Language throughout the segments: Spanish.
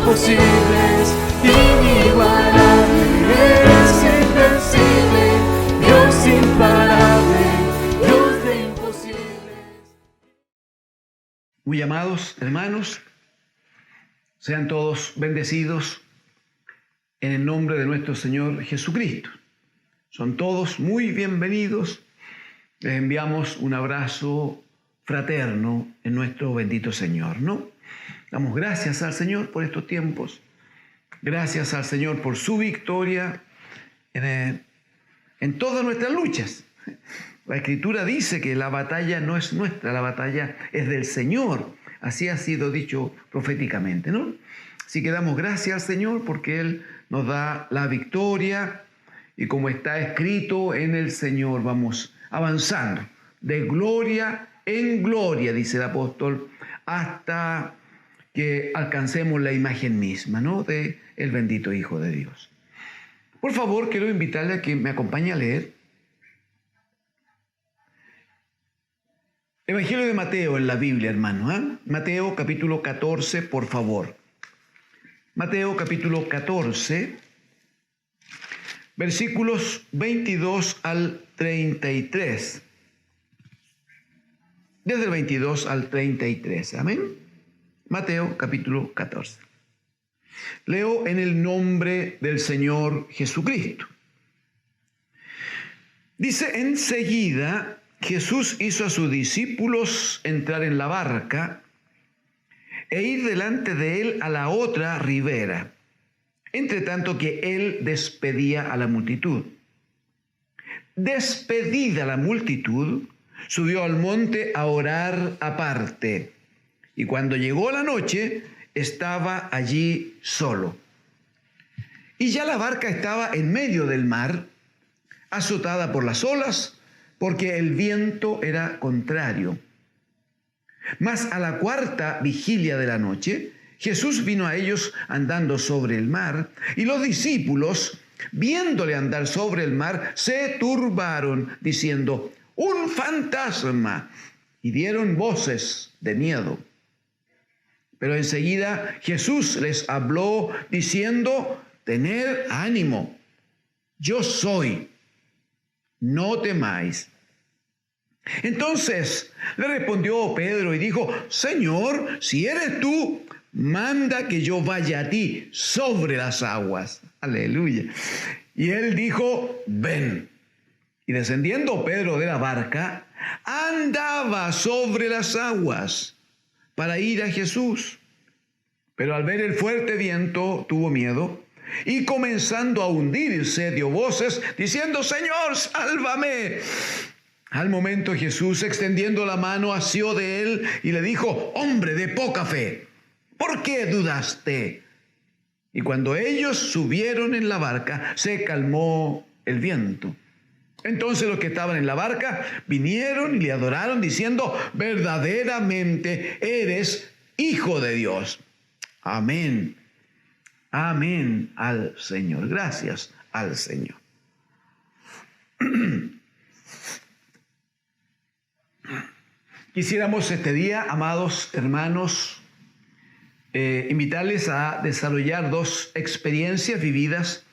imposibles, inigualable, eres invencible, Dios imparable, Dios de imposibles. Muy amados hermanos, sean todos bendecidos en el nombre de nuestro Señor Jesucristo. Son todos muy bienvenidos. Les enviamos un abrazo fraterno en nuestro bendito Señor, ¿no? Damos gracias al Señor por estos tiempos. Gracias al Señor por su victoria en todas nuestras luchas. La Escritura dice que la batalla no es nuestra, la batalla es del Señor. Así ha sido dicho proféticamente, ¿no? Así que damos gracias al Señor porque Él nos da la victoria y como está escrito en el Señor vamos avanzando de gloria en gloria, dice el apóstol, hasta que alcancemos la imagen misma, ¿no?, de el bendito Hijo de Dios. Por favor, quiero invitarle a que me acompañe a leer Evangelio de Mateo en la Biblia, hermano, ¿eh? Mateo capítulo 14, por favor. Mateo capítulo 14, versículos 22 al 33. Desde el 22 al 33, amén. Mateo capítulo 14. Leo en el nombre del Señor Jesucristo. Dice: enseguida Jesús hizo a sus discípulos entrar en la barca e ir delante de él a la otra ribera, entre tanto que él despedía a la multitud. Despedida la multitud, subió al monte a orar aparte, y cuando llegó la noche, estaba allí solo. Y ya la barca estaba en medio del mar, azotada por las olas, porque el viento era contrario. Mas a la cuarta vigilia de la noche, Jesús vino a ellos andando sobre el mar, y los discípulos, viéndole andar sobre el mar, se turbaron, diciendo: ¡un fantasma! Y dieron voces de miedo. Pero enseguida Jesús les habló, diciendo: tened ánimo, yo soy, no temáis. Entonces le respondió Pedro y dijo: Señor, si eres tú, manda que yo vaya a ti sobre las aguas. Aleluya. Y él dijo: ven. Y descendiendo Pedro de la barca, andaba sobre las aguas para ir a Jesús. Pero al ver el fuerte viento, tuvo miedo, y comenzando a hundirse, dio voces, diciendo: Señor, sálvame. Al momento Jesús, extendiendo la mano, asió de él y le dijo: hombre de poca fe, ¿por qué dudaste? Y cuando ellos subieron en la barca, se calmó el viento. Entonces los que estaban en la barca vinieron y le adoraron, diciendo: verdaderamente eres Hijo de Dios. Amén. Amén al Señor. Gracias al Señor. Quisiéramos este día, amados hermanos, invitarles a desarrollar dos experiencias vividas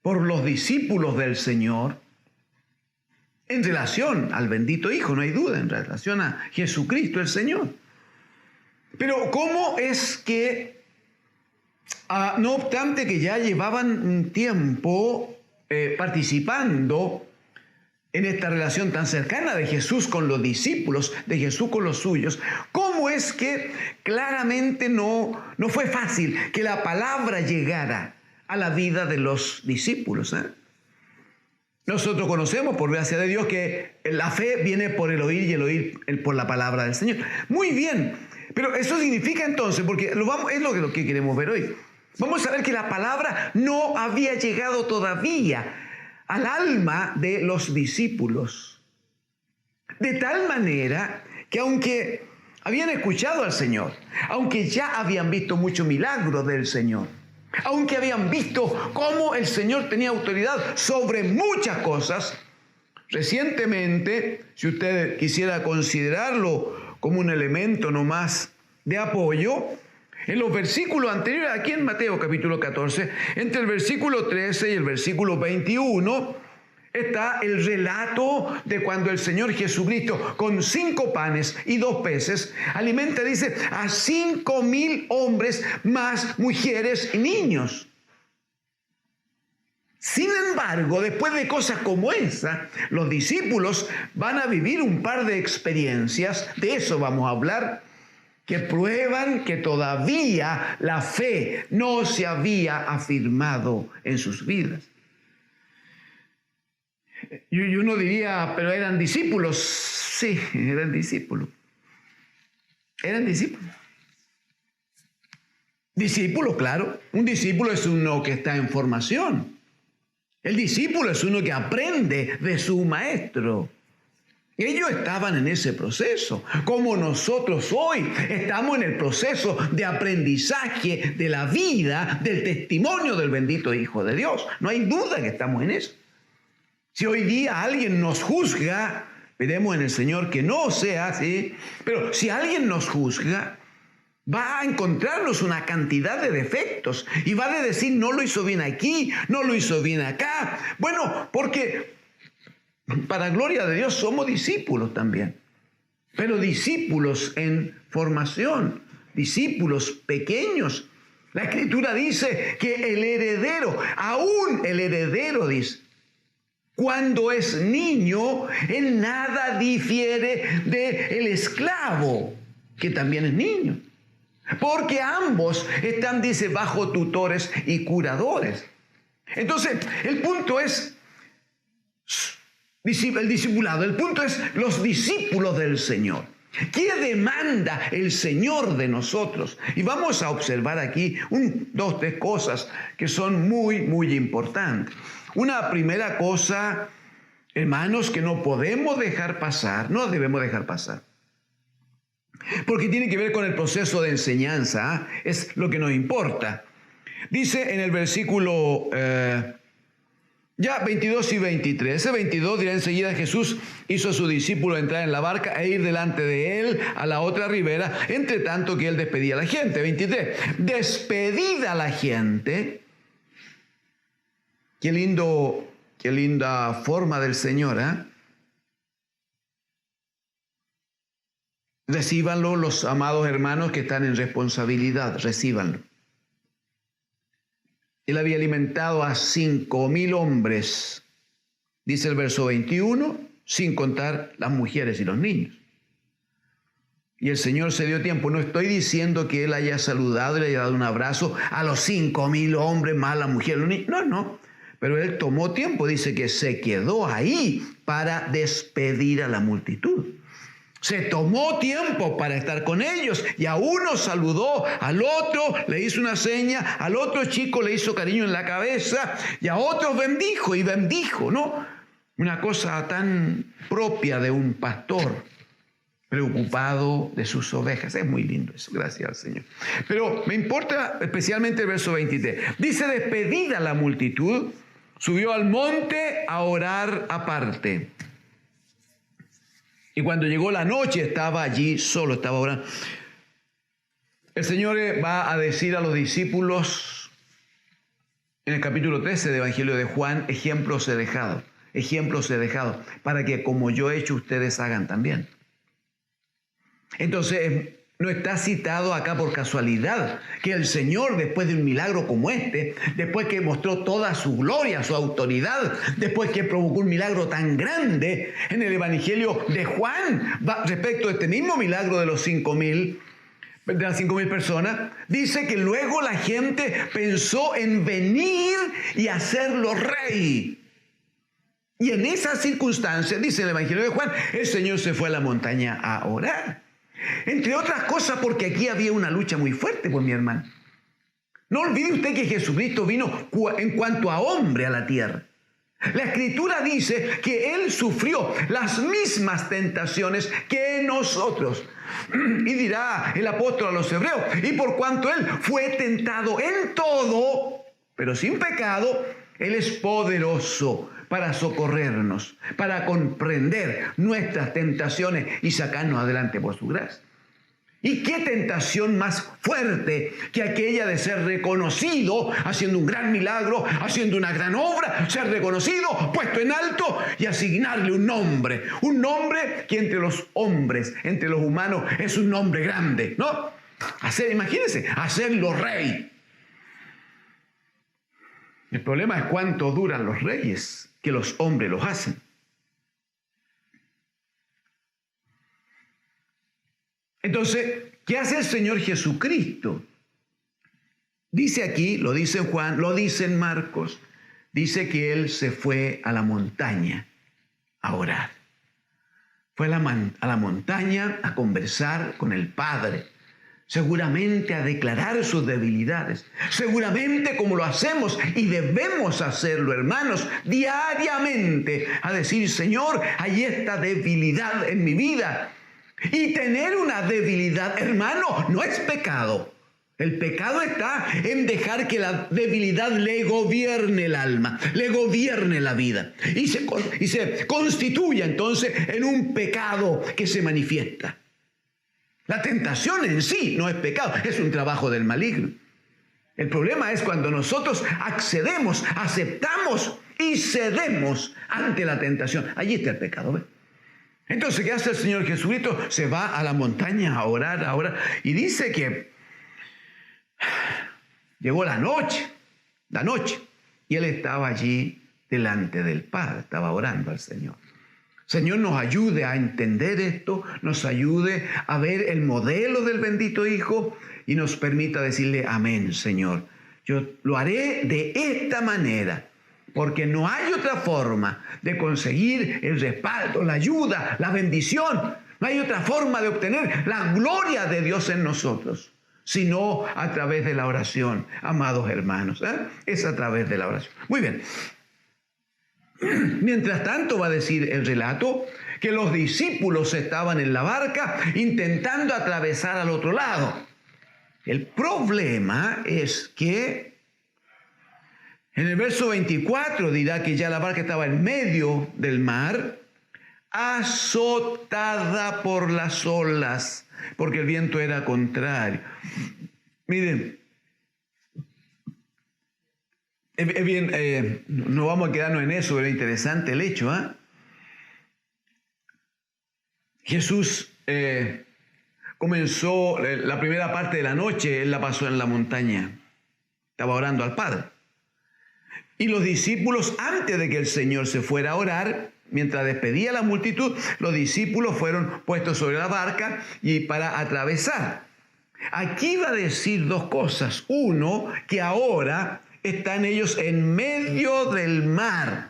por los discípulos del Señor en relación al bendito Hijo, no hay duda, en relación a Jesucristo el Señor. Pero ¿cómo es que, no obstante que ya llevaban un tiempo participando en esta relación tan cercana de Jesús con los discípulos, de Jesús con los suyos, cómo es que claramente no fue fácil que la palabra llegara a la vida de los discípulos, ¿eh? Nosotros conocemos, por gracia de Dios, que la fe viene por el oír y el oír por la palabra del Señor. Muy bien, pero eso significa entonces, porque es lo que queremos ver hoy. Vamos a ver que la palabra no había llegado todavía al alma de los discípulos. De tal manera que aunque habían escuchado al Señor, aunque ya habían visto muchos milagros del Señor, aunque habían visto cómo el Señor tenía autoridad sobre muchas cosas, recientemente, si usted quisiera considerarlo como un elemento nomás de apoyo, En los versículos anteriores, aquí en Mateo capítulo 14, entre el versículo 13 y el versículo 21, está el relato de cuando el Señor Jesucristo, con 5 panes y 2 peces, alimenta, dice, a 5,000 hombres, más mujeres y niños. Sin embargo, después de cosas como esa, los discípulos van a vivir un par de experiencias, de eso vamos a hablar, que prueban que todavía la fe no se había afirmado en sus vidas. Y uno diría, pero eran discípulos. Sí, eran discípulos. Eran discípulos. Discípulo, claro. Un discípulo es uno que está en formación. El discípulo es uno que aprende de su maestro. Ellos estaban en ese proceso, como nosotros hoy estamos en el proceso de aprendizaje de la vida, del testimonio del bendito Hijo de Dios. No hay duda que estamos en eso. Si hoy día alguien nos juzga, pedimos en el Señor que no sea así, pero si alguien nos juzga, va a encontrarnos una cantidad de defectos y va a decir, no lo hizo bien aquí, no lo hizo bien acá. Bueno, porque para gloria de Dios somos discípulos también, pero discípulos en formación, discípulos pequeños. La Escritura dice que el heredero, aún el heredero, dice, cuando es niño, en nada difiere del esclavo, que también es niño. Porque ambos están, dice, bajo tutores y curadores. Entonces, el punto es el discipulado, el punto es los discípulos del Señor. ¿Qué demanda el Señor de nosotros? Y vamos a observar aquí 2, 3 cosas que son muy, muy importantes. Una primera cosa, hermanos, que no podemos dejar pasar, no debemos dejar pasar, porque tiene que ver con el proceso de enseñanza, es lo que nos importa. Dice en el versículo 22 y 23. Ese 22 dirá enseguida: Jesús hizo a su discípulo entrar en la barca e ir delante de él a la otra ribera, entre tanto que él despedía a la gente. 23. Despedida la gente. Qué linda forma del Señor, ¿eh? Recíbanlo los amados hermanos que están en responsabilidad, recíbanlo. Él había alimentado a 5,000 hombres, dice el verso 21, sin contar las mujeres y los niños. Y el Señor se dio tiempo. No estoy diciendo que Él haya saludado y le haya dado un abrazo a los 5,000 hombres, más las mujeres, los niños. No. Pero Él tomó tiempo, dice que se quedó ahí para despedir a la multitud. Se tomó tiempo para estar con ellos y a uno saludó, al otro le hizo una seña, al otro chico le hizo cariño en la cabeza y a otros bendijo, ¿no? Una cosa tan propia de un pastor preocupado de sus ovejas. Es muy lindo eso, gracias al Señor. Pero me importa especialmente el verso 23. Dice: despedida la multitud, subió al monte a orar aparte. Y cuando llegó la noche estaba allí solo, estaba orando. El Señor va a decir a los discípulos en el capítulo 13 del Evangelio de Juan: ejemplos he dejado, para que como yo he hecho ustedes hagan también. Entonces no está citado acá por casualidad que el Señor, después de un milagro como este, después que mostró toda su gloria, su autoridad, después que provocó un milagro tan grande en el Evangelio de Juan, respecto a este mismo milagro de los 5,000, de las 5,000 personas, dice que luego la gente pensó en venir y hacerlo rey. Y en esas circunstancias, dice el Evangelio de Juan, el Señor se fue a la montaña a orar. Entre otras cosas porque aquí había una lucha muy fuerte, pues, mi hermano. No olvide usted que Jesucristo vino en cuanto a hombre a la tierra. La Escritura dice que Él sufrió las mismas tentaciones que nosotros. Y dirá el apóstol a los hebreos: y por cuanto Él fue tentado en todo, pero sin pecado, Él es poderoso para socorrernos, para comprender nuestras tentaciones y sacarnos adelante por su gracia. ¿Y qué tentación más fuerte que aquella de ser reconocido haciendo un gran milagro, haciendo una gran obra, ser reconocido, puesto en alto y asignarle un nombre que entre los hombres, entre los humanos, es un nombre grande, ¿no? Imagínense, hacerlo rey. El problema es cuánto duran los reyes, que los hombres los hacen. Entonces, ¿qué hace el Señor Jesucristo? Dice aquí, lo dice en Juan, lo dice en Marcos, dice que Él se fue a la montaña a orar. Fue a la montaña a conversar con el Padre, seguramente a declarar sus debilidades, seguramente como lo hacemos y debemos hacerlo, hermanos, diariamente, a decir, Señor, hay esta debilidad en mi vida. Y tener una debilidad, hermano, no es pecado. El pecado está en dejar que la debilidad le gobierne el alma, le gobierne la vida. Y se constituya entonces en un pecado que se manifiesta. La tentación en sí no es pecado, es un trabajo del maligno. El problema es cuando nosotros accedemos, aceptamos y cedemos ante la tentación. Allí está el pecado, ¿ves? Entonces, ¿qué hace el Señor Jesucristo? Se va a la montaña a orar, y dice que llegó la noche, y Él estaba allí delante del Padre, estaba orando al Señor. Señor, nos ayude a entender esto, nos ayude a ver el modelo del bendito Hijo y nos permita decirle, amén, Señor. Yo lo haré de esta manera. Porque no hay otra forma de conseguir el respaldo, la ayuda, la bendición. No hay otra forma de obtener la gloria de Dios en nosotros, sino a través de la oración, amados hermanos. Es a través de la oración. Muy bien. Mientras tanto va a decir el relato que los discípulos estaban en la barca intentando atravesar al otro lado. El problema es que en el verso 24 dirá que ya la barca estaba en medio del mar, azotada por las olas, porque el viento era contrario. Miren, es bien, no vamos a quedarnos en eso, pero es interesante el hecho. Jesús comenzó la primera parte de la noche, Él la pasó en la montaña, estaba orando al Padre. Y los discípulos, antes de que el Señor se fuera a orar, mientras despedía a la multitud, los discípulos fueron puestos sobre la barca y para atravesar. Aquí va a decir dos cosas. Uno, que ahora están ellos en medio del mar.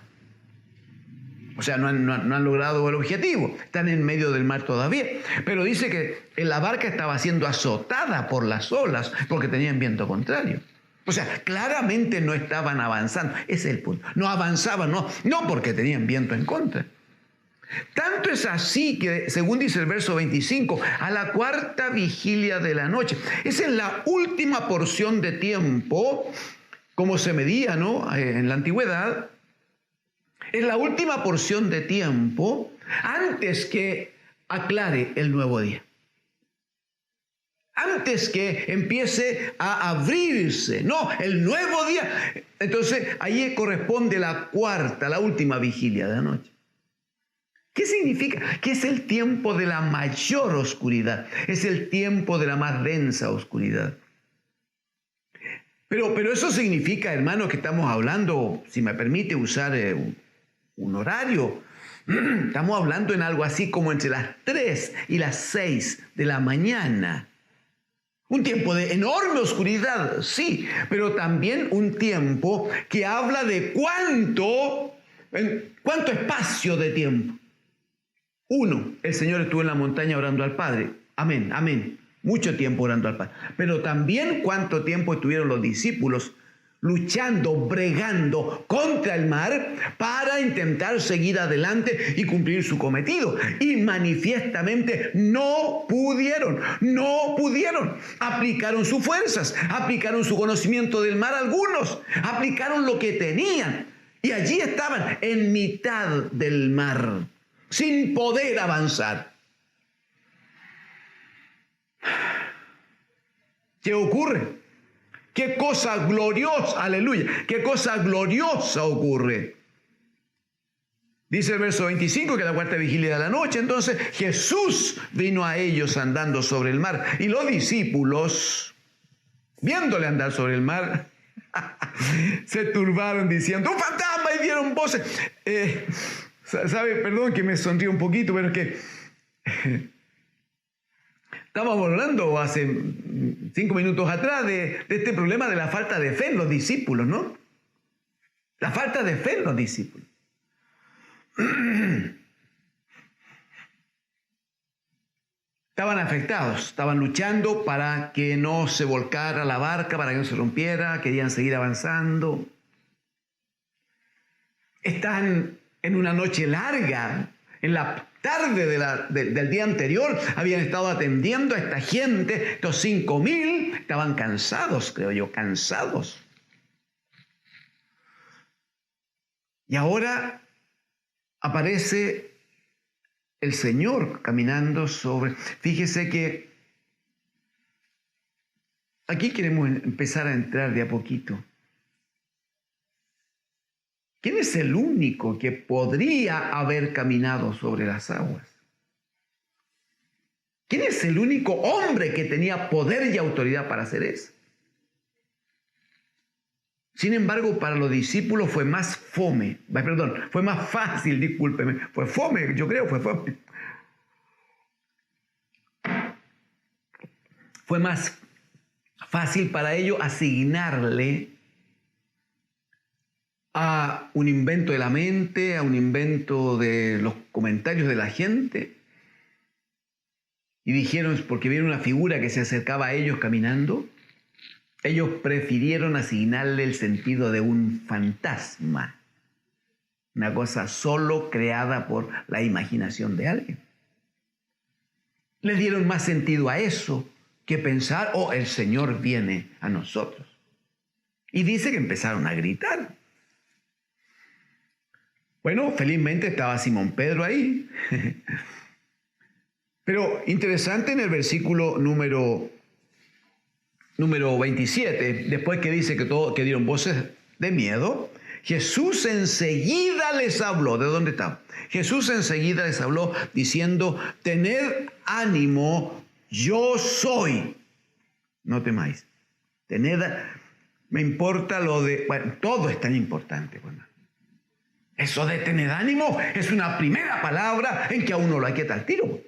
O sea, no han logrado el objetivo. Están en medio del mar todavía. Pero dice que la barca estaba siendo azotada por las olas porque tenían viento contrario. O sea, claramente no estaban avanzando. Ese es el punto. No avanzaban, no porque tenían viento en contra. Tanto es así que, según dice el verso 25, a la cuarta vigilia de la noche. Esa es la última porción de tiempo, como se medía, ¿no?, en la antigüedad. Es la última porción de tiempo antes que aclare el nuevo día. Antes que empiece a abrirse, el nuevo día. Entonces, ahí corresponde la cuarta, la última vigilia de la noche. ¿Qué significa? Que es el tiempo de la mayor oscuridad, es el tiempo de la más densa oscuridad. Pero eso significa, hermanos, que estamos hablando, si me permite usar un horario, estamos hablando en algo así como entre las 3 y las 6 de la mañana. Un tiempo de enorme oscuridad, sí, pero también un tiempo que habla de cuánto espacio de tiempo. Uno, el Señor estuvo en la montaña orando al Padre. Amén, amén. Mucho tiempo orando al Padre. Pero también cuánto tiempo estuvieron los discípulos luchando, bregando contra el mar para intentar seguir adelante y cumplir su cometido. Y manifiestamente no pudieron. Aplicaron sus fuerzas, aplicaron su conocimiento del mar algunos, aplicaron lo que tenían. Y allí estaban en mitad del mar, sin poder avanzar. ¿Qué ocurre? ¿Qué cosa gloriosa, aleluya, qué cosa gloriosa ocurre? Dice el verso 25 que la cuarta vigilia de la noche, entonces Jesús vino a ellos andando sobre el mar. Y los discípulos, viéndole andar sobre el mar, se turbaron diciendo, ¡un fantasma! Y dieron voces. ¿Sabe? Perdón que me sonrío un poquito, pero es que estábamos hablando hace 5 minutos atrás de este problema de la falta de fe en los discípulos, ¿no? La falta de fe en los discípulos. Estaban afectados, estaban luchando para que no se volcara la barca, para que no se rompiera, querían seguir avanzando. Están en una noche larga, en la tarde del día anterior, habían estado atendiendo a esta gente, estos 5,000, estaban cansados, creo yo, cansados. Y ahora aparece el Señor caminando sobre... Fíjese que aquí queremos empezar a entrar de a poquito. ¿Quién es el único que podría haber caminado sobre las aguas? ¿Quién es el único hombre que tenía poder y autoridad para hacer eso? Sin embargo, para los discípulos fue más fue más fácil, discúlpeme, fue fome, yo creo, fue fome. Fue más fácil para ellos asignarle a un invento de la mente, a un invento de los comentarios de la gente. Y dijeron, porque vieron una figura que se acercaba a ellos caminando, ellos prefirieron asignarle el sentido de un fantasma, una cosa solo creada por la imaginación de alguien. Le dieron más sentido a eso que pensar, oh, el Señor viene a nosotros. Y dice que empezaron a gritar. Bueno, felizmente estaba Simón Pedro ahí. Pero interesante en el versículo número 27, después que dice que dieron voces de miedo, Jesús enseguida les habló. ¿De dónde está? Jesús enseguida les habló diciendo, tened ánimo, yo soy. No temáis. Me importa lo de... Bueno, todo es tan importante. Bueno, eso de tened ánimo es una primera palabra en que a uno lo hay que dar tiro.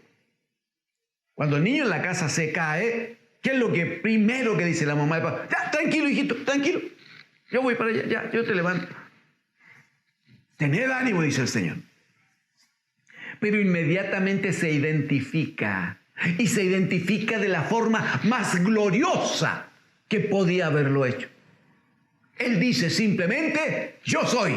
Cuando el niño en la casa se cae, ¿qué es lo que primero que dice la mamá de papá? Ya, tranquilo, hijito, tranquilo. Yo voy para allá, ya, yo te levanto. Tened ánimo, dice el Señor. Pero inmediatamente se identifica. Y se identifica de la forma más gloriosa que podía haberlo hecho. Él dice simplemente, yo soy.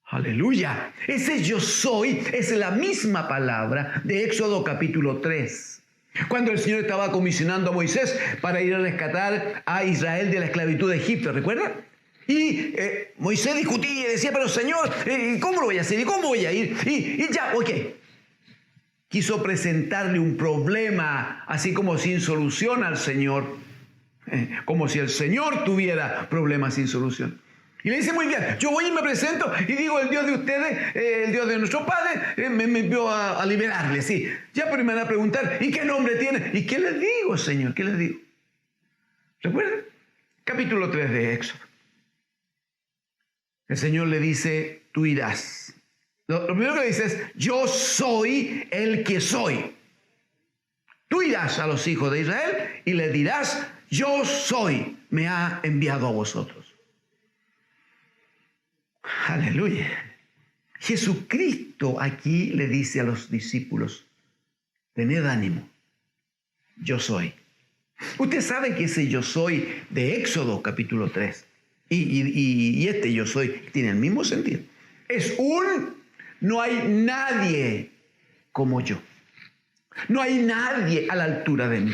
Aleluya. Ese yo soy es la misma palabra de Éxodo capítulo 3. Cuando el Señor estaba comisionando a Moisés para ir a rescatar a Israel de la esclavitud de Egipto, ¿recuerdan? Y Moisés discutía y decía, pero Señor, ¿cómo lo voy a hacer? ¿Y cómo voy a ir? Y ya, ok. Quiso presentarle un problema así como sin solución al Señor, como si el Señor tuviera problemas sin solución. Y le dice, muy bien, yo voy y me presento y digo, el Dios de ustedes, el Dios de nuestro Padre, me envió a liberarle, sí. Ya, pero me van a preguntar, ¿y qué nombre tiene? ¿Y qué les digo, Señor? ¿Qué les digo? ¿Recuerdan? Capítulo 3 de Éxodo. El Señor le dice, tú irás. Lo primero que le dice es, yo soy el que soy. Tú irás a los hijos de Israel y les dirás, yo soy, me ha enviado a vosotros. Aleluya. Jesucristo aquí le dice a los discípulos, tened ánimo, yo soy. Usted sabe que ese yo soy de Éxodo capítulo 3 y este yo soy tiene el mismo sentido. No hay nadie como yo. No hay nadie a la altura de mí.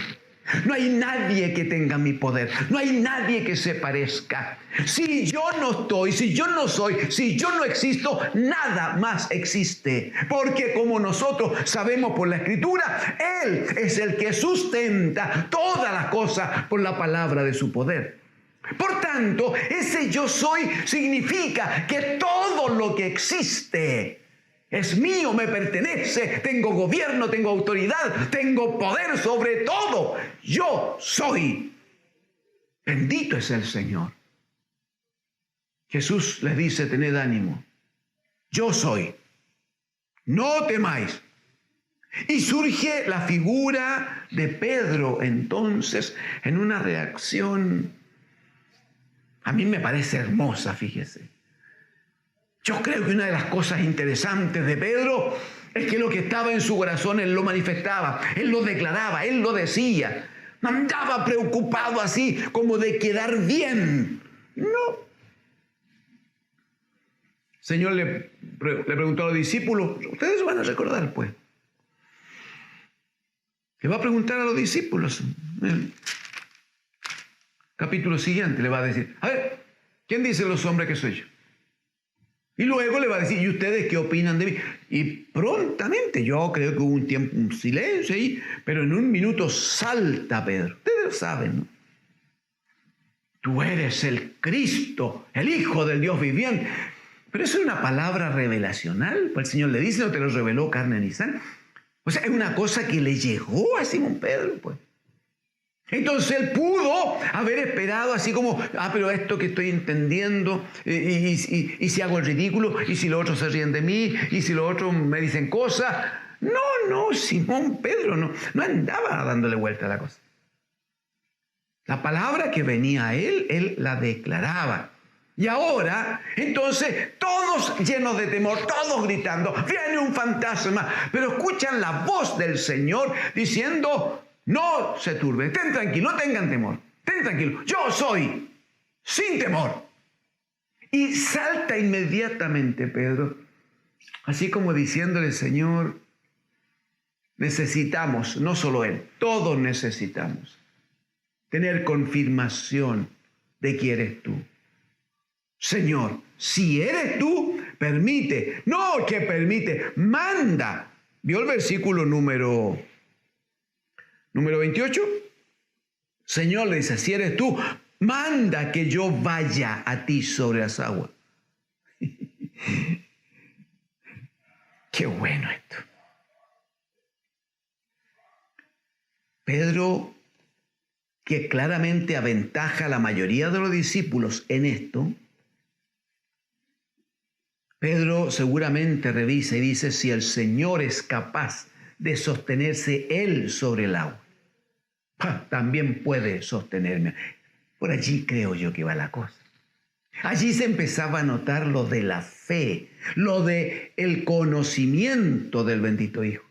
No hay nadie que tenga mi poder. No hay nadie que se parezca. Si yo no estoy, si yo no soy, si yo no existo, nada más existe. Porque como nosotros sabemos por la Escritura, Él es el que sustenta todas las cosas por la palabra de su poder. Por tanto, ese yo soy significa que todo lo que existe es mío, me pertenece, tengo gobierno, tengo autoridad, tengo poder sobre todo. Yo soy. Bendito es el Señor. Jesús les dice, tened ánimo. Yo soy. No temáis. Y surge la figura de Pedro entonces en una reacción, a mí me parece hermosa, fíjese. Yo creo que una de las cosas interesantes de Pedro es que lo que estaba en su corazón él lo manifestaba, él lo declaraba, él lo decía. No andaba preocupado así como de quedar bien. No. El Señor le preguntó a los discípulos, ustedes van a recordar pues. Le va a preguntar a los discípulos. El capítulo siguiente le va a decir, a ver, ¿quién dice los hombres que soy yo? Y luego le va a decir, ¿y ustedes qué opinan de mí? Y prontamente, yo creo que hubo un tiempo, un silencio ahí, pero en un minuto salta Pedro. Ustedes lo saben, ¿no? Tú eres el Cristo, el Hijo del Dios viviente. Pero eso es una palabra revelacional. Pues el Señor le dice, no te lo reveló carne ni sangre. O sea, es una cosa que le llegó a Simón Pedro, pues. Entonces él pudo haber esperado así como, pero esto que estoy entendiendo, y si hago el ridículo, y si los otros se ríen de mí, y si los otros me dicen cosas. No, Simón Pedro no andaba dándole vuelta a la cosa. La palabra que venía a él la declaraba. Y ahora, entonces, todos llenos de temor, todos gritando, viene un fantasma, pero escuchan la voz del Señor diciendo, no se turben, estén tranquilos, no tengan temor, estén tranquilos, yo soy, sin temor. Y salta inmediatamente Pedro, así como diciéndole, Señor, necesitamos, no solo él, todos necesitamos tener confirmación de que eres tú. Señor, si eres tú, permite, no que permite, manda. ¿Vio el versículo número 28? Señor, le dice, si eres tú, manda que yo vaya a ti sobre las aguas. Qué bueno esto. Pedro, que claramente aventaja a la mayoría de los discípulos en esto, Pedro seguramente revisa y dice, si el Señor es capaz de sostenerse Él sobre el agua, también puede sostenerme. Por allí creo yo que va la cosa. Allí se empezaba a notar lo de la fe, lo de el conocimiento del bendito Hijo.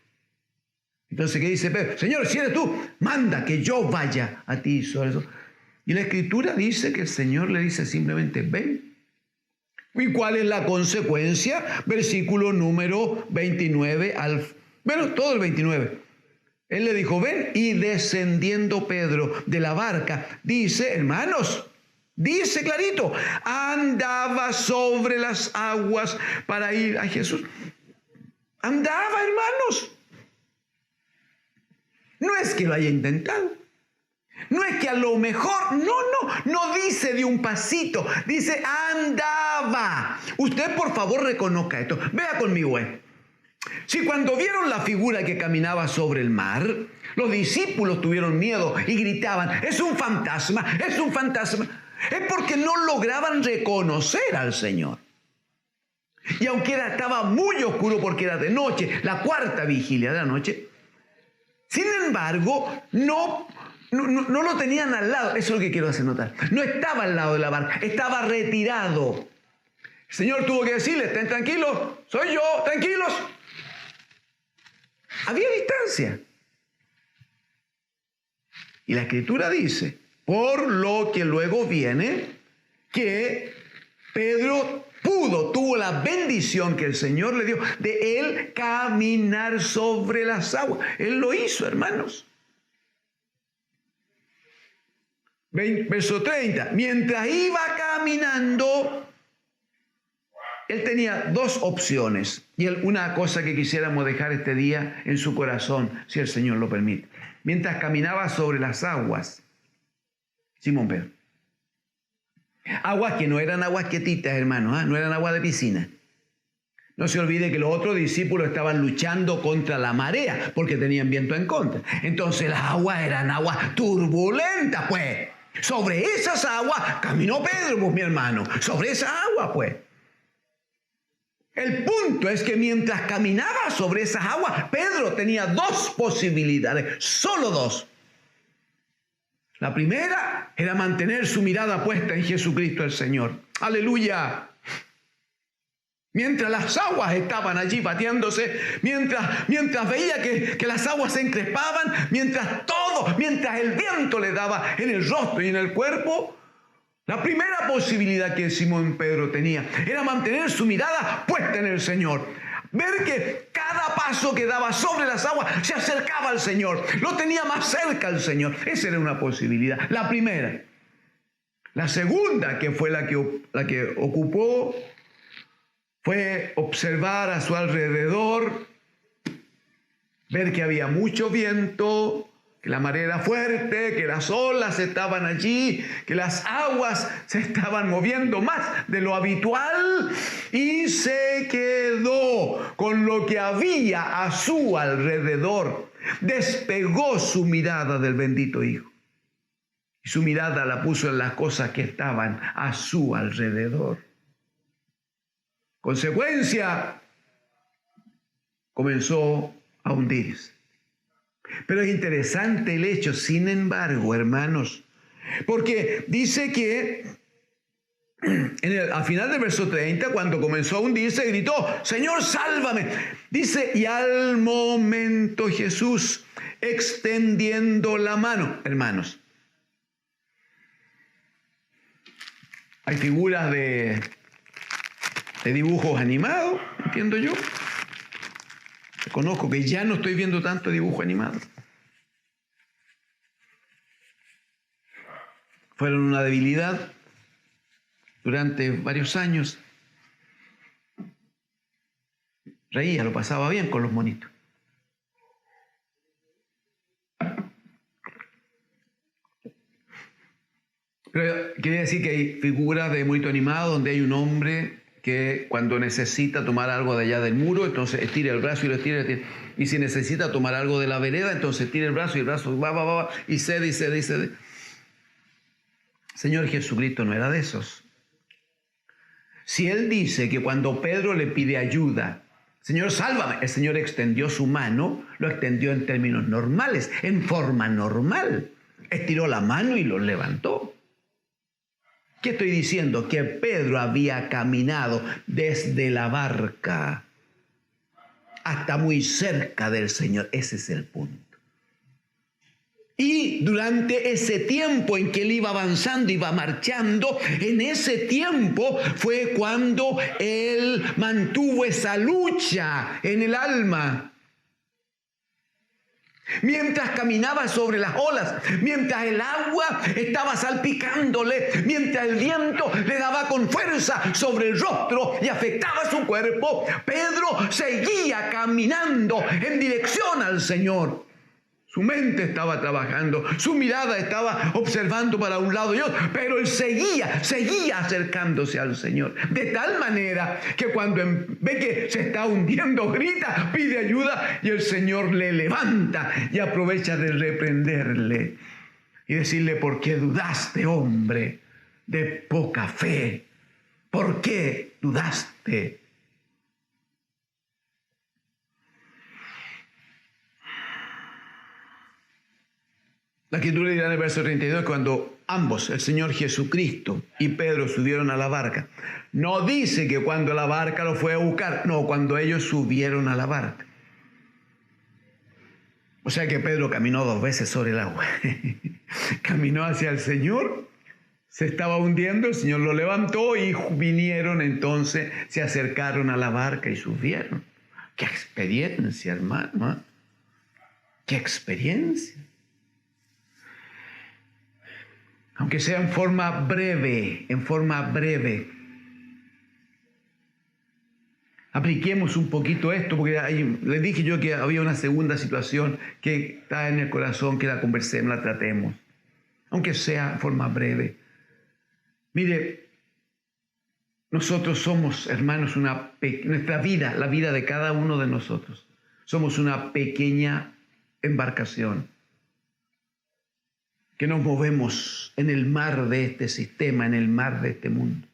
Entonces, ¿qué dice Pedro? Señor, si eres tú, manda que yo vaya a ti sobre eso. Y la Escritura dice que el Señor le dice simplemente, ven. ¿Y cuál es la consecuencia? Versículo número 29 todo el 29. Él le dijo, ven, y descendiendo Pedro de la barca, dice, hermanos, dice clarito, andaba sobre las aguas para ir a Jesús. Andaba, hermanos. No es que lo haya intentado. No es que a lo mejor, no dice de un pasito, dice andaba. Usted por favor reconozca esto. Vea conmigo esto. Si cuando vieron la figura que caminaba sobre el mar, los discípulos tuvieron miedo y gritaban, es un fantasma, es un fantasma, es porque no lograban reconocer al Señor. Y aunque estaba muy oscuro porque era de noche, la cuarta vigilia de la noche, sin embargo, no lo tenían al lado. Eso es lo que quiero hacer notar. No estaba al lado de la barca, estaba retirado. El Señor tuvo que decirle, estén tranquilos, soy yo, tranquilos. Había distancia. Y la Escritura dice, por lo que luego viene, que Pedro tuvo la bendición que el Señor le dio de él caminar sobre las aguas. Él lo hizo, hermanos. Verso 30. Mientras iba caminando, él tenía dos opciones. Y una cosa que quisiéramos dejar este día en su corazón, si el Señor lo permite. Mientras caminaba sobre las aguas, Simón Pedro. Aguas que no eran aguas quietitas, hermanos, no eran aguas de piscina. No se olvide que los otros discípulos estaban luchando contra la marea porque tenían viento en contra. Entonces las aguas eran aguas turbulentas, pues. Sobre esas aguas caminó Pedro, pues, mi hermano. Sobre esas aguas, pues. El punto es que mientras caminaba sobre esas aguas, Pedro tenía dos posibilidades, solo dos. La primera era mantener su mirada puesta en Jesucristo el Señor. ¡Aleluya! Mientras las aguas estaban allí batiéndose, mientras veía que las aguas se encrespaban, mientras el viento le daba en el rostro y en el cuerpo, la primera posibilidad que Simón Pedro tenía era mantener su mirada puesta en el Señor. Ver que cada paso que daba sobre las aguas se acercaba al Señor, lo tenía más cerca al Señor. Esa era una posibilidad, la primera. La segunda, que fue la que ocupó, fue observar a su alrededor, ver que había mucho viento, que la marea era fuerte, que las olas estaban allí, que las aguas se estaban moviendo más de lo habitual, y se quedó con lo que había a su alrededor. Despegó su mirada del bendito Hijo. Y su mirada la puso en las cosas que estaban a su alrededor. Consecuencia, comenzó a hundirse. Pero es interesante el hecho, sin embargo, hermanos, porque dice que al final del verso 30, cuando comenzó a hundirse, gritó: Señor, sálvame. Dice, y al momento Jesús, extendiendo la mano, hermanos. Hay figuras de dibujos animados, entiendo yo. Reconozco que ya no estoy viendo tanto dibujo animado. Fueron una debilidad durante varios años. Reía, lo pasaba bien con los monitos. Pero quería decir que hay figuras de monito animado donde hay un hombre que cuando necesita tomar algo de allá del muro, entonces estira el brazo y lo estira. Y si necesita tomar algo de la vereda, entonces tira el brazo y el brazo va, y cede. Señor Jesucristo no era de esos. Si Él dice que cuando Pedro le pide ayuda, Señor, sálvame, el Señor extendió su mano, lo extendió en términos normales, en forma normal. Estiró la mano y lo levantó. ¿Qué estoy diciendo? Que Pedro había caminado desde la barca hasta muy cerca del Señor. Ese es el punto. Y durante ese tiempo en que él iba avanzando, iba marchando, en ese tiempo fue cuando él mantuvo esa lucha en el alma. Mientras caminaba sobre las olas, mientras el agua estaba salpicándole, mientras el viento le daba con fuerza sobre el rostro y afectaba su cuerpo, Pedro seguía caminando en dirección al Señor. Su mente estaba trabajando, su mirada estaba observando para un lado y otro, pero él seguía acercándose al Señor. De tal manera que cuando ve que se está hundiendo, grita, pide ayuda y el Señor le levanta y aprovecha de reprenderle y decirle: ¿por qué dudaste, hombre de poca fe? ¿Por qué dudaste? La Escritura dirá en el verso 32, cuando ambos, el Señor Jesucristo y Pedro, subieron a la barca. No dice que cuando la barca lo fue a buscar, no, cuando ellos subieron a la barca. O sea que Pedro caminó 2 veces sobre el agua. Caminó hacia el Señor, se estaba hundiendo, el Señor lo levantó y vinieron entonces, se acercaron a la barca y subieron. ¡Qué experiencia, hermano! ¡Qué experiencia! aunque sea en forma breve, Apliquemos un poquito esto, porque les dije yo que había una segunda situación que está en el corazón, que la conversemos, la tratemos, aunque sea en forma breve. Mire, nosotros somos, hermanos, nuestra vida, la vida de cada uno de nosotros, somos una pequeña embarcación que nos movemos en el mar de este sistema, en el mar de este mundo.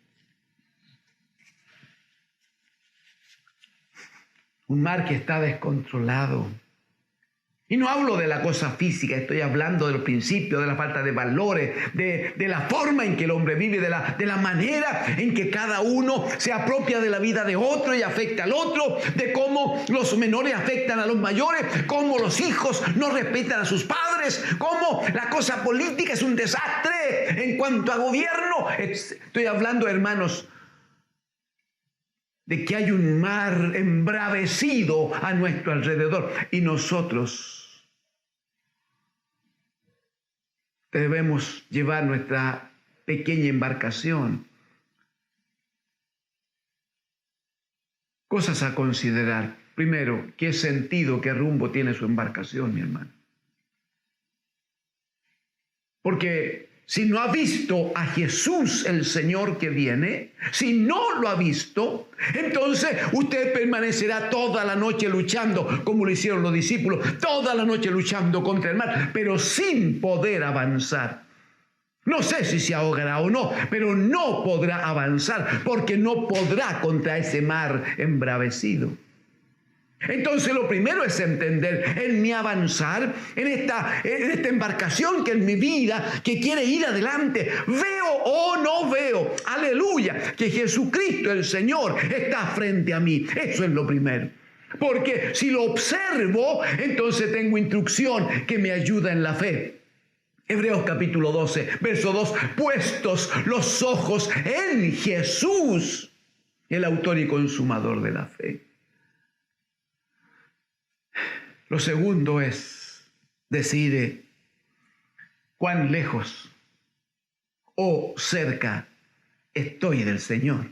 Un mar que está descontrolado. Y no hablo de la cosa física, estoy hablando de los principios, de la falta de valores, de la forma en que el hombre vive, de la manera en que cada uno se apropia de la vida de otro y afecta al otro, de cómo los menores afectan a los mayores, cómo los hijos no respetan a sus padres, cómo la cosa política es un desastre en cuanto a gobierno. Estoy hablando, hermanos, de que hay un mar embravecido a nuestro alrededor y nosotros debemos llevar nuestra pequeña embarcación. Cosas a considerar. Primero, ¿qué sentido, qué rumbo tiene su embarcación, mi hermano? Porque si no ha visto a Jesús, el Señor que viene, si no lo ha visto, entonces usted permanecerá toda la noche luchando, como lo hicieron los discípulos, toda la noche luchando contra el mar, pero sin poder avanzar. No sé si se ahogará o no, pero no podrá avanzar, porque no podrá contra ese mar embravecido. Entonces lo primero es entender en mi avanzar, en esta embarcación que es mi vida, que quiere ir adelante, veo o no veo, aleluya, que Jesucristo el Señor está frente a mí. Eso es lo primero. Porque si lo observo, entonces tengo instrucción que me ayuda en la fe. Hebreos capítulo 12, verso 2, puestos los ojos en Jesús, el autor y consumador de la fe. Lo segundo es decir cuán lejos o cerca estoy del Señor.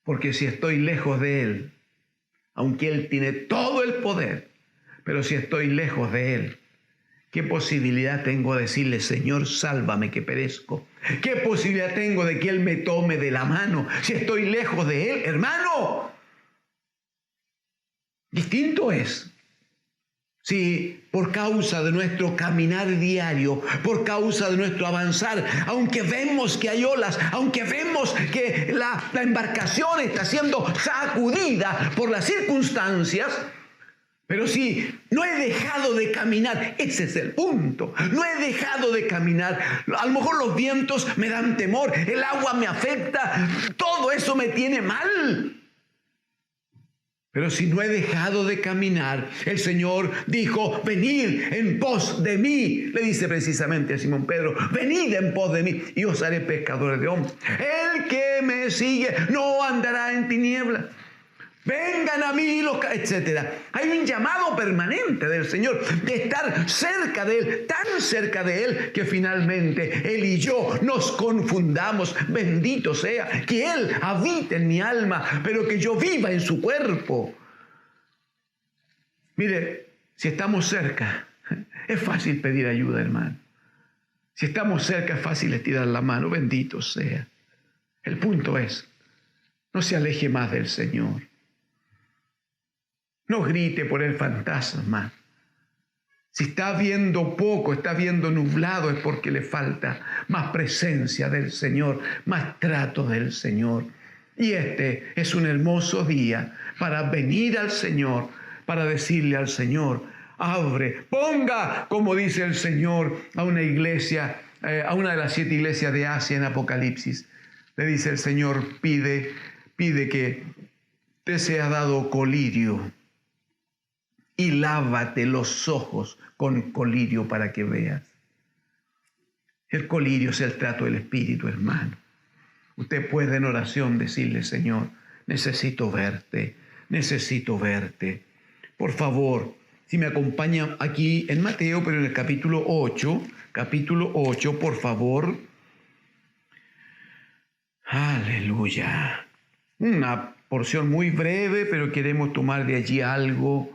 Porque si estoy lejos de Él, aunque Él tiene todo el poder, pero si estoy lejos de Él, ¿qué posibilidad tengo de decirle, Señor, sálvame que perezco? ¿Qué posibilidad tengo de que Él me tome de la mano si estoy lejos de Él, hermano? Distinto es si por causa de nuestro caminar diario, por causa de nuestro avanzar, aunque vemos que hay olas, aunque vemos que la embarcación está siendo sacudida por las circunstancias, pero si no he dejado de caminar, ese es el punto, no he dejado de caminar, a lo mejor los vientos me dan temor, el agua me afecta, todo eso me tiene mal. Pero si no he dejado de caminar, el Señor dijo, venid en pos de mí. Le dice precisamente a Simón Pedro, venid en pos de mí y os haré pescadores de hombres. El que me sigue no andará en tinieblas. Vengan a mí, etcétera. Hay un llamado permanente del Señor de estar cerca de Él, tan cerca de Él, que finalmente Él y yo nos confundamos. Bendito sea, que Él habite en mi alma, pero que yo viva en su cuerpo. Mire, si estamos cerca, es fácil pedir ayuda, hermano. Si estamos cerca, es fácil estirar la mano. Bendito sea. El punto es, no se aleje más del Señor. No grite por el fantasma. Si está viendo poco, está viendo nublado, es porque le falta más presencia del Señor, más trato del Señor. Y este es un hermoso día para venir al Señor, para decirle al Señor, abre, ponga, como dice el Señor, a una iglesia, a una de las 7 iglesias de Asia en Apocalipsis. Le dice el Señor, pide que te sea dado colirio. Y lávate los ojos con colirio para que veas. El colirio es el trato del Espíritu, hermano. Usted puede en oración decirle, Señor, necesito verte. Por favor, si me acompaña aquí en Mateo, pero en el capítulo 8, por favor. Aleluya. Una porción muy breve, pero queremos tomar de allí algo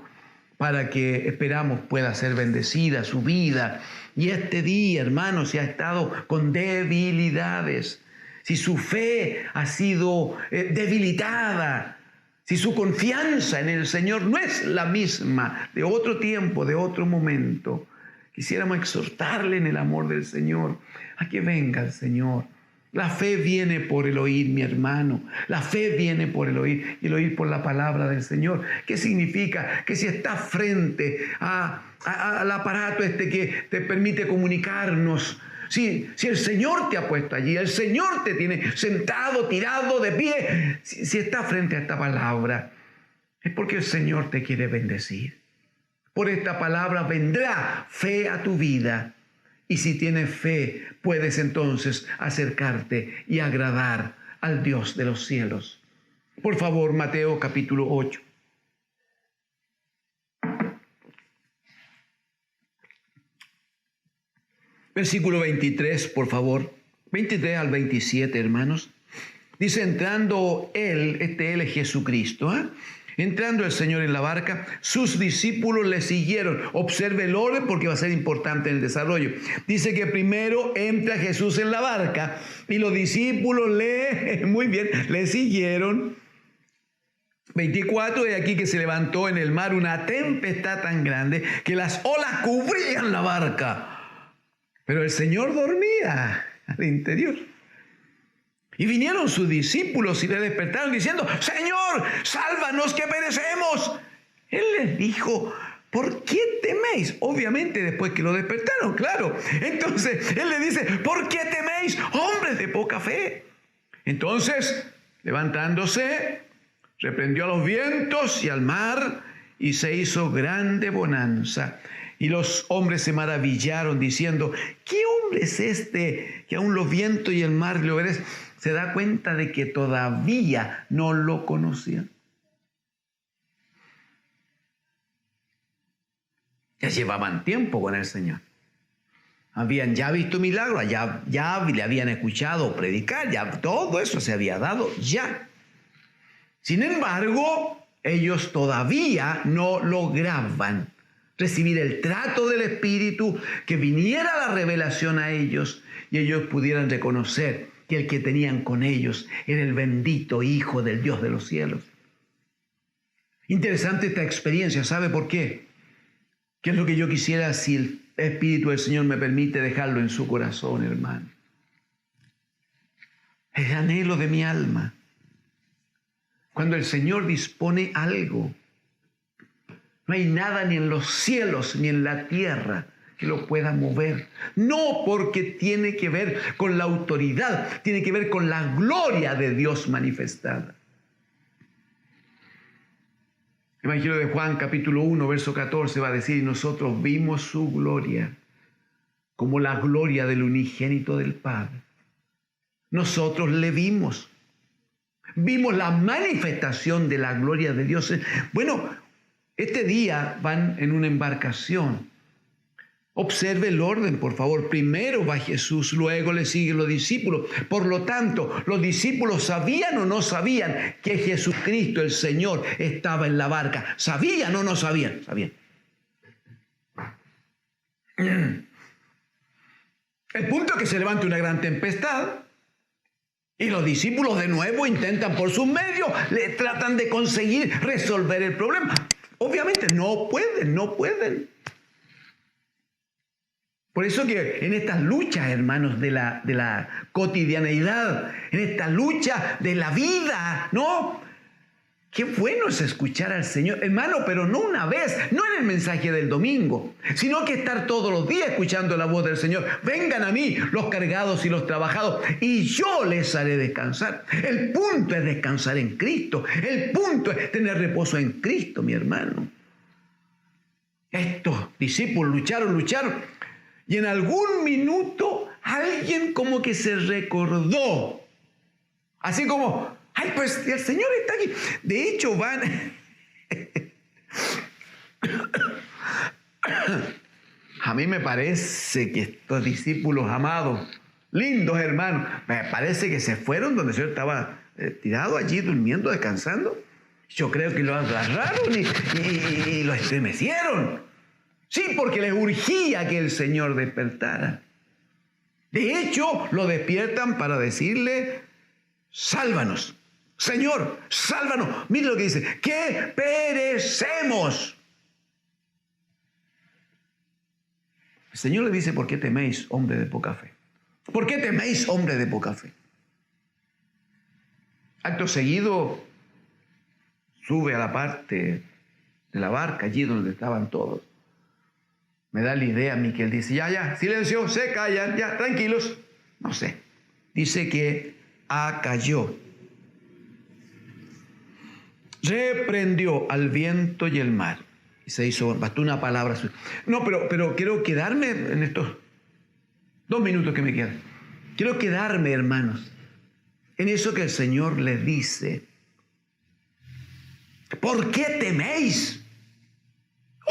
para que esperamos pueda ser bendecida su vida. Y este día, hermano, si ha estado con debilidades, si su fe ha sido debilitada, si su confianza en el Señor no es la misma de otro tiempo, de otro momento, quisiéramos exhortarle en el amor del Señor a que venga el Señor. La fe viene por el oír, mi hermano. La fe viene por el oír, y el oír por la palabra del Señor. ¿Qué significa? Que si estás frente al aparato que te permite comunicarnos, si el Señor te ha puesto allí, el Señor te tiene sentado, tirado, de pie, si estás frente a esta palabra, es porque el Señor te quiere bendecir. Por esta palabra vendrá fe a tu vida. Y si tienes fe, puedes entonces acercarte y agradar al Dios de los cielos. Por favor, Mateo capítulo 8. Versículo 23, por favor. 23 al 27, hermanos. Dice, entrando él es Jesucristo, entrando el Señor en la barca, sus discípulos le siguieron. Observe el orden porque va a ser importante en el desarrollo. Dice que primero entra Jesús en la barca y los discípulos le siguieron. 24, de aquí que se levantó en el mar una tempestad tan grande que las olas cubrían la barca. Pero el Señor dormía al interior. Y vinieron sus discípulos y le despertaron diciendo, Señor, sálvanos que perecemos. Él les dijo, ¿por qué teméis? Obviamente después que lo despertaron, claro. Entonces Él le dice, ¿por qué teméis, hombres de poca fe? Entonces, levantándose, reprendió a los vientos y al mar y se hizo grande bonanza. Y los hombres se maravillaron diciendo, ¿qué hombre es este que aún los vientos y el mar le obedecen? Se da cuenta de que todavía no lo conocían. Ya llevaban tiempo con el Señor. Habían ya visto milagros, ya le habían escuchado predicar, ya todo eso se había dado ya. Sin embargo, ellos todavía no lograban recibir el trato del Espíritu, que viniera la revelación a ellos y ellos pudieran reconocer que el que tenían con ellos era el bendito Hijo del Dios de los cielos. Interesante esta experiencia, ¿sabe por qué? ¿Qué es lo que yo quisiera si el Espíritu del Señor me permite dejarlo en su corazón, hermano? El anhelo de mi alma. Cuando el Señor dispone algo, no hay nada ni en los cielos ni en la tierra que lo pueda mover. No, porque tiene que ver con la autoridad, tiene que ver con la gloria de Dios manifestada. El Evangelio de Juan, capítulo 1, verso 14, va a decir, y nosotros vimos su gloria como la gloria del unigénito del Padre. Nosotros le vimos la manifestación de la gloria de Dios. Bueno, este día van en una embarcación. Observe el orden, por favor. Primero va Jesús, luego le siguen los discípulos. Por lo tanto, los discípulos sabían o no sabían que Jesucristo, el Señor, estaba en la barca. ¿Sabían o no sabían? Sabían. El punto es que se levanta una gran tempestad y los discípulos de nuevo intentan por sus medios, le tratan de conseguir resolver el problema. Obviamente no pueden. Por eso que en estas luchas, hermanos, de la cotidianeidad, en esta lucha de la vida, ¿no? Qué bueno es escuchar al Señor, hermano, pero no una vez, no en el mensaje del domingo, sino que estar todos los días escuchando la voz del Señor. Vengan a mí los cargados y los trabajados y yo les haré descansar. El punto es descansar en Cristo. El punto es tener reposo en Cristo, mi hermano. Estos discípulos lucharon y en algún minuto alguien como que se recordó. Así como, ay, pues el Señor está aquí. De hecho, van A mí me parece que estos discípulos amados, lindos hermanos, me parece que se fueron donde el Señor estaba tirado allí, durmiendo, descansando. Yo creo que lo agarraron y lo estremecieron. Sí, porque les urgía que el Señor despertara. De hecho, lo despiertan para decirle: sálvanos, Señor, sálvanos. Mire lo que dice: que perecemos. El Señor le dice: ¿por qué teméis, hombre de poca fe? ¿Por qué teméis, hombre de poca fe? Acto seguido, sube a la parte de la barca, allí donde estaban todos. Me da la idea a mí que él dice: ya, silencio, se callan, ya, tranquilos. No sé. Dice que acalló. Reprendió al viento y el mar. Y se hizo, bastó una palabra. No, pero quiero quedarme en estos 2 minutos que me quedan. Quiero quedarme, hermanos, en eso que el Señor les dice. ¿Por qué teméis?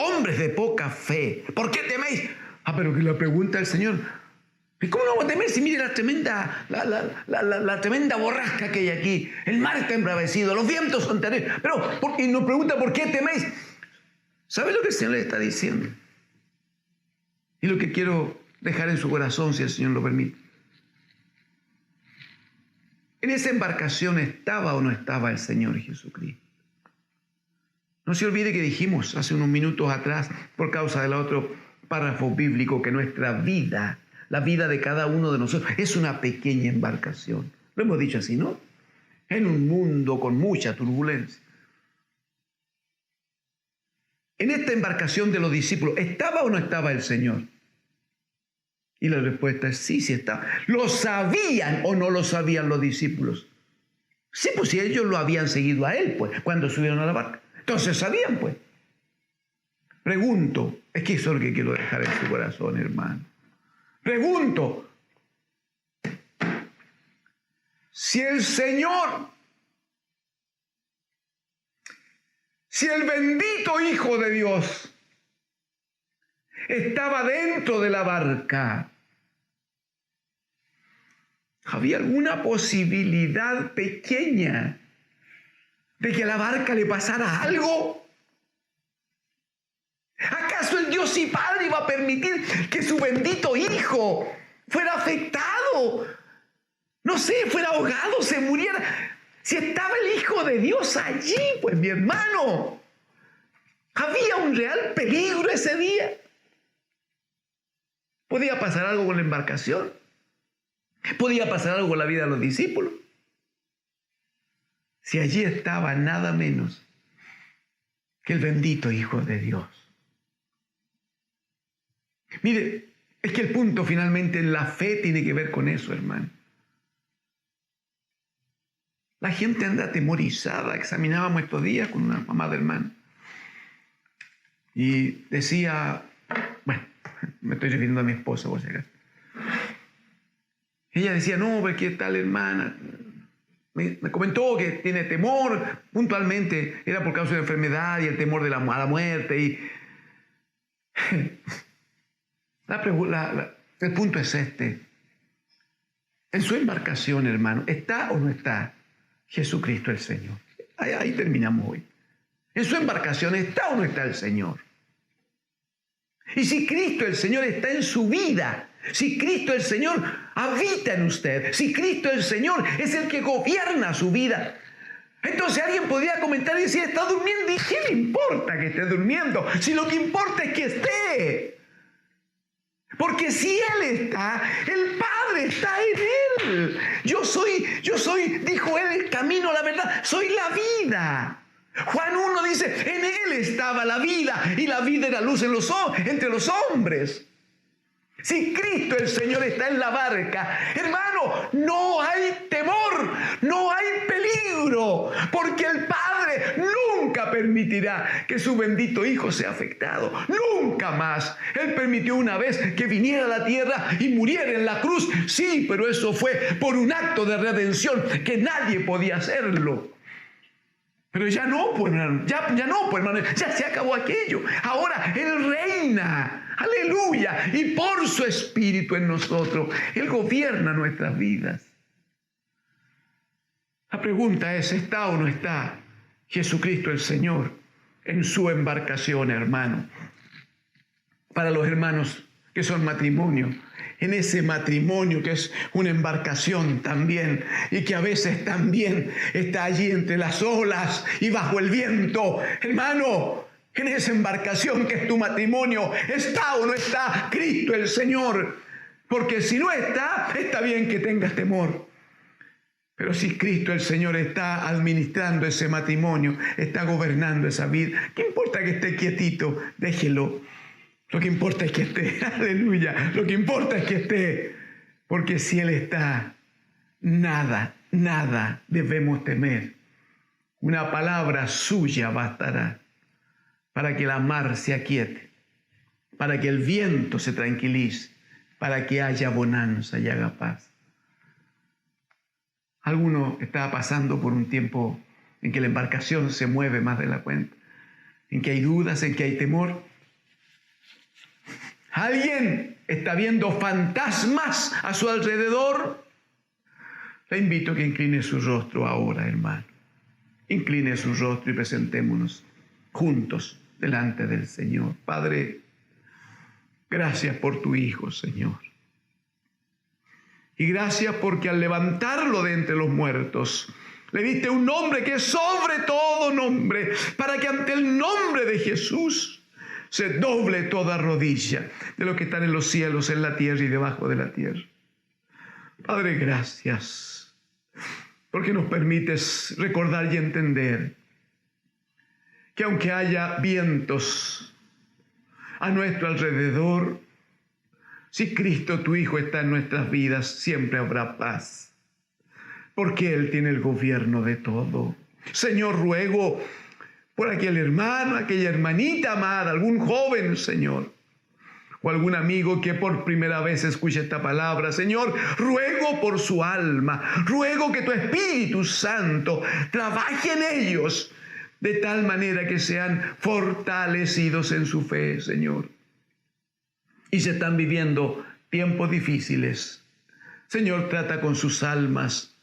Hombres de poca fe, ¿por qué teméis? Pero que la pregunta del Señor: ¿y cómo no vamos a temer si mire la tremenda borrasca que hay aquí? El mar está embravecido, los vientos son terribles. Y nos pregunta: ¿por qué teméis? ¿Sabe lo que el Señor le está diciendo? Y lo que quiero dejar en su corazón, si el Señor lo permite. ¿En esa embarcación estaba o no estaba el Señor Jesucristo? No se olvide que dijimos hace unos minutos atrás, por causa del otro párrafo bíblico, que nuestra vida, la vida de cada uno de nosotros, es una pequeña embarcación. Lo hemos dicho así, ¿no? En un mundo con mucha turbulencia. En esta embarcación de los discípulos, ¿estaba o no estaba el Señor? Y la respuesta es sí, sí estaba. ¿Lo sabían o no lo sabían los discípulos? Sí, pues si ellos lo habían seguido a Él, pues, cuando subieron a la barca. Entonces sabían, pues. Pregunto, es que eso es lo que quiero dejar en su corazón, hermano. Pregunto, si el Señor, si el bendito Hijo de Dios estaba dentro de la barca, ¿había alguna posibilidad pequeña de que a la barca le pasara algo? ¿Acaso el Dios y Padre iba a permitir que su bendito Hijo fuera afectado? No sé, fuera ahogado, se muriera. Si estaba el Hijo de Dios allí, pues mi hermano, había un real peligro ese día. Podía pasar algo con la embarcación. Podía pasar algo con la vida de los discípulos. Si allí estaba nada menos que el bendito Hijo de Dios. Mire, es que el punto finalmente en la fe tiene que ver con eso, hermano. La gente anda atemorizada. Examinábamos estos días con una mamá de hermano. Y decía, bueno, me estoy refiriendo a mi esposa, por si acaso. Ella decía: no, pues qué tal hermana. Me comentó que tiene temor, puntualmente era por causa de la enfermedad y el temor de a la muerte. Y el punto es este: en su embarcación, hermano, ¿está o no está Jesucristo el Señor? Ahí terminamos hoy. En su embarcación, ¿está o no está el Señor? Y si Cristo el Señor está en su vida, si Cristo el Señor habita en usted, si Cristo el Señor es el que gobierna su vida, entonces alguien podría comentar y decir: está durmiendo. ¿Y qué le importa que esté durmiendo? Si lo que importa es que esté. Porque si Él está, el Padre está en Él. Yo soy, dijo Él, el camino, la verdad, soy la vida. Juan 1 dice: en Él estaba la vida, y la vida era luz entre los hombres. Si Cristo el Señor está en la barca, hermano, no hay temor, no hay peligro, porque el Padre nunca permitirá que su bendito Hijo sea afectado. Nunca más. Él permitió una vez que viniera a la tierra y muriera en la cruz. Sí, pero eso fue por un acto de redención que nadie podía hacerlo. Pero ya no, pues, hermano, ya no, pues, hermano, ya se acabó aquello. Ahora Él reina, aleluya, y por su Espíritu en nosotros, Él gobierna nuestras vidas. La pregunta es, ¿está o no está Jesucristo el Señor en su embarcación, hermano? Para los hermanos que son matrimonio, en ese matrimonio que es una embarcación también, y que a veces también está allí entre las olas y bajo el viento. Hermano, en esa embarcación que es tu matrimonio, ¿está o no está Cristo el Señor? Porque si no está, está bien que tengas temor. Pero si Cristo el Señor está administrando ese matrimonio, está gobernando esa vida, ¿qué importa que esté quietito? Déjelo. Lo que importa es que esté, aleluya, lo que importa es que esté, porque si Él está, nada debemos temer. Una palabra suya bastará para que la mar se aquiete, para que el viento se tranquilice, para que haya bonanza y haga paz. Alguno estaba pasando por un tiempo en que la embarcación se mueve más de la cuenta, en que hay dudas, en que hay temor. ¿Alguien está viendo fantasmas a su alrededor? Le invito a que incline su rostro ahora, hermano. Incline su rostro y presentémonos juntos delante del Señor. Padre, gracias por tu Hijo, Señor. Y gracias porque al levantarlo de entre los muertos, le diste un nombre que es sobre todo nombre, para que ante el nombre de Jesús se doble toda rodilla de los que están en los cielos, en la tierra y debajo de la tierra. Padre, gracias, porque nos permites recordar y entender que aunque haya vientos a nuestro alrededor, si Cristo tu Hijo está en nuestras vidas, siempre habrá paz, porque Él tiene el gobierno de todo. Señor, ruego por aquel hermano, aquella hermanita amada, algún joven, Señor, o algún amigo que por primera vez escuche esta palabra. Señor, ruego por su alma, ruego que tu Espíritu Santo trabaje en ellos de tal manera que sean fortalecidos en su fe, Señor. Y se están viviendo tiempos difíciles. Señor, trata con sus almas,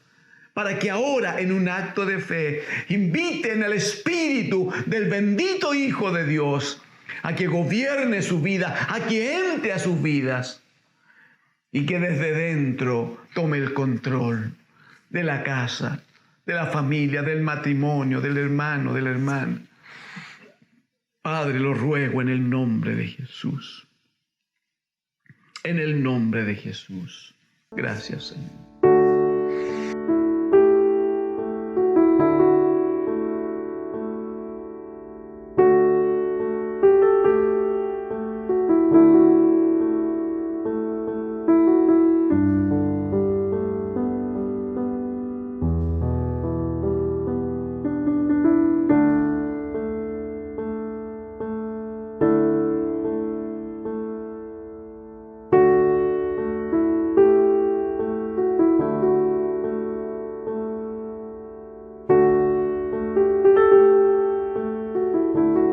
para que ahora en un acto de fe inviten al Espíritu del bendito Hijo de Dios a que gobierne su vida, a que entre a sus vidas y que desde dentro tome el control de la casa, de la familia, del matrimonio, del hermano, de la hermana. Padre, lo ruego en el nombre de Jesús. En el nombre de Jesús. Gracias, Señor.